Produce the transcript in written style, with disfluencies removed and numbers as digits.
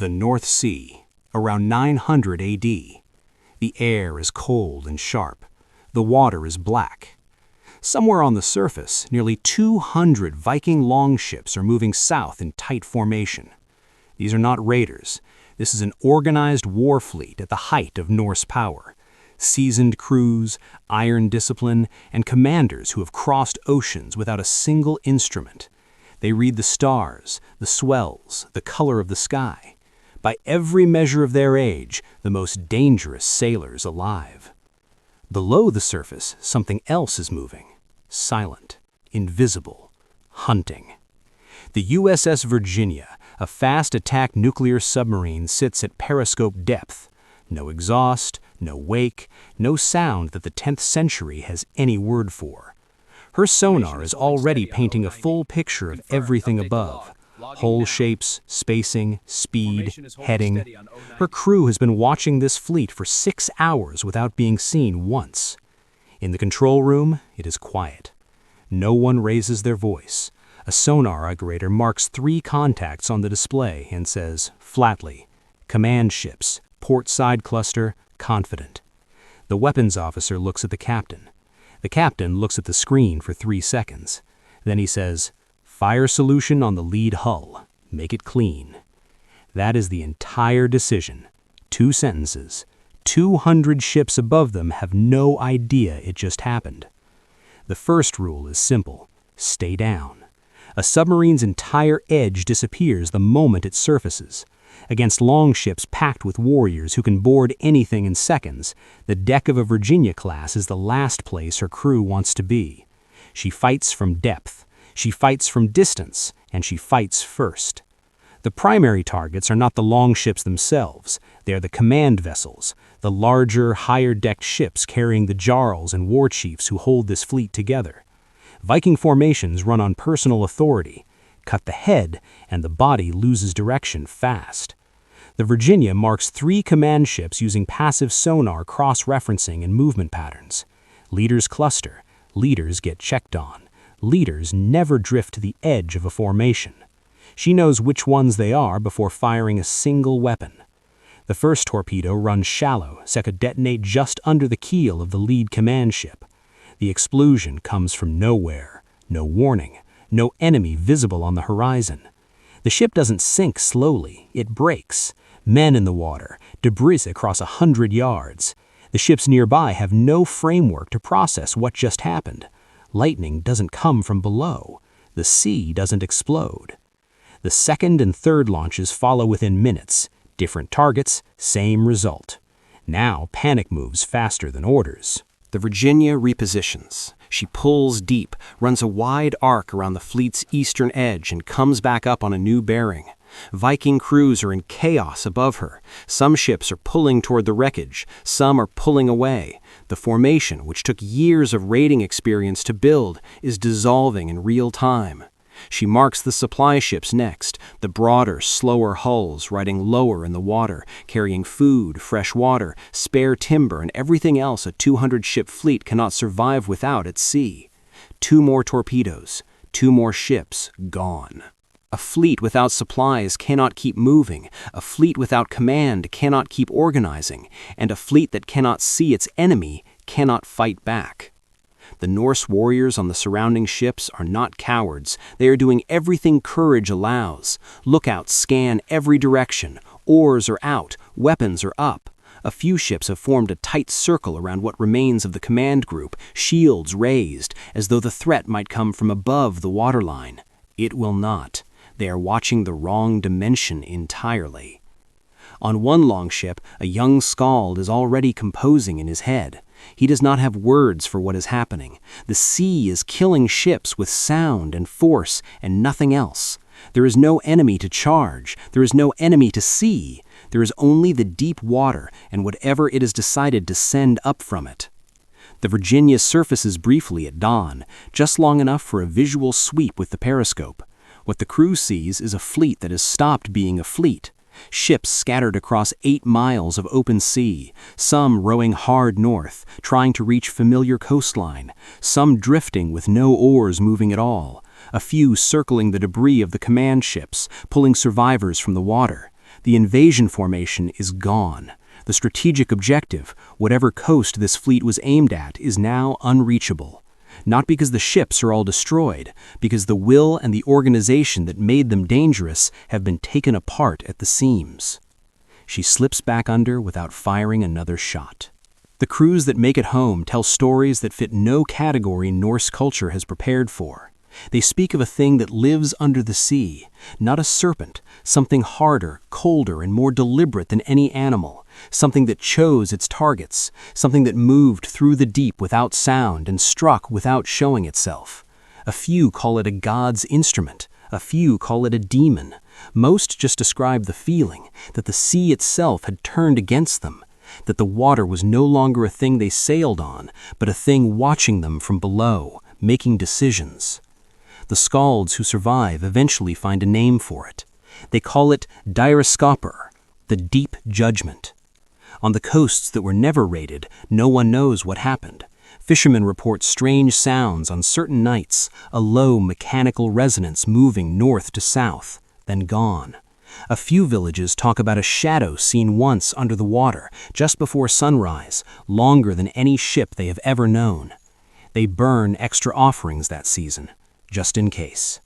The North Sea, around 900 AD. The air is cold and sharp. The water is black. Somewhere on the surface, nearly 200 Viking longships are moving south in tight formation. These are not raiders. This is an organized war fleet at the height of Norse power. Seasoned crews, iron discipline, and commanders who have crossed oceans without a single instrument. They read the stars, the swells, the color of the sky. By every measure of their age, the most dangerous sailors alive. Below the surface, something else is moving. Silent, invisible, hunting. The USS Virginia, a fast attack nuclear submarine, sits at periscope depth. No exhaust, no wake, no sound that the 10th century has any word for. Her sonar is already painting a full picture of everything above. Hull shapes, spacing, speed, heading. Her crew has been watching this fleet for 6 hours without being seen once. In the control room, it is quiet. No one raises their voice. A sonar operator marks 3 contacts on the display and says, flatly, "Command ships, port side cluster, confident." The weapons officer looks at the captain. The captain looks at the screen for 3 seconds. Then he says, "Fire solution on the lead hull. Make it clean." That is the entire decision. 2 sentences. 200 ships above them have no idea it just happened. The first rule is simple. Stay down. A submarine's entire edge disappears the moment it surfaces. Against longships packed with warriors who can board anything in seconds, the deck of a Virginia-class is the last place her crew wants to be. She fights from depth. She fights from distance, and she fights first. The primary targets are not the longships themselves. They are the command vessels, the larger, higher-decked ships carrying the jarls and war chiefs who hold this fleet together. Viking formations run on personal authority. Cut the head, and the body loses direction fast. The Virginia marks 3 command ships using passive sonar cross-referencing and movement patterns. Leaders cluster. Leaders get checked on. Leaders never drift to the edge of a formation. She knows which ones they are before firing a single weapon. The first torpedo runs shallow, so it could detonate just under the keel of the lead command ship. The explosion comes from nowhere, no warning, no enemy visible on the horizon. The ship doesn't sink slowly, it breaks. Men in the water, debris across 100 yards. The ships nearby have no framework to process what just happened. Lightning doesn't come from below. The sea doesn't explode. The second and third launches follow within minutes. Different targets, same result. Now panic moves faster than orders. The Virginia repositions. She pulls deep, runs a wide arc around the fleet's eastern edge, and comes back up on a new bearing. Viking crews are in chaos above her. Some ships are pulling toward the wreckage. Some are pulling away. The formation, which took years of raiding experience to build, is dissolving in real time. She marks the supply ships next, the broader, slower hulls riding lower in the water, carrying food, fresh water, spare timber, and everything else a 200-ship fleet cannot survive without at sea. 2 more torpedoes, 2 more ships, gone. A fleet without supplies cannot keep moving, a fleet without command cannot keep organizing, and a fleet that cannot see its enemy cannot fight back. The Norse warriors on the surrounding ships are not cowards. They are doing everything courage allows. Lookouts scan every direction. Oars are out. Weapons are up. A few ships have formed a tight circle around what remains of the command group, shields raised, as though the threat might come from above the waterline. It will not. They are watching the wrong dimension entirely. On one longship, a young skald is already composing in his head. He does not have words for what is happening. The sea is killing ships with sound and force and nothing else. There is no enemy to charge. There is no enemy to see. There is only the deep water and whatever it has decided to send up from it. The Virginia surfaces briefly at dawn, just long enough for a visual sweep with the periscope. What the crew sees is a fleet that has stopped being a fleet. Ships scattered across 8 miles of open sea, some rowing hard north, trying to reach familiar coastline, some drifting with no oars moving at all, a few circling the debris of the command ships, pulling survivors from the water. The invasion formation is gone. The strategic objective, whatever coast this fleet was aimed at, is now unreachable. Not because the ships are all destroyed, because the will and the organization that made them dangerous have been taken apart at the seams. She slips back under without firing another shot. The crews that make it home tell stories that fit no category Norse culture has prepared for. They speak of a thing that lives under the sea, not a serpent, something harder, colder, and more deliberate than any animal, something that chose its targets, something that moved through the deep without sound and struck without showing itself. A few call it a god's instrument, a few call it a demon. Most just describe the feeling that the sea itself had turned against them, that the water was no longer a thing they sailed on, but a thing watching them from below, making decisions. The skalds who survive eventually find a name for it. They call it Dyreskapur, the deep judgment. On the coasts that were never raided, no one knows what happened. Fishermen report strange sounds on certain nights, a low mechanical resonance moving north to south, then gone. A few villages talk about a shadow seen once under the water, just before sunrise, longer than any ship they have ever known. They burn extra offerings that season, just in case.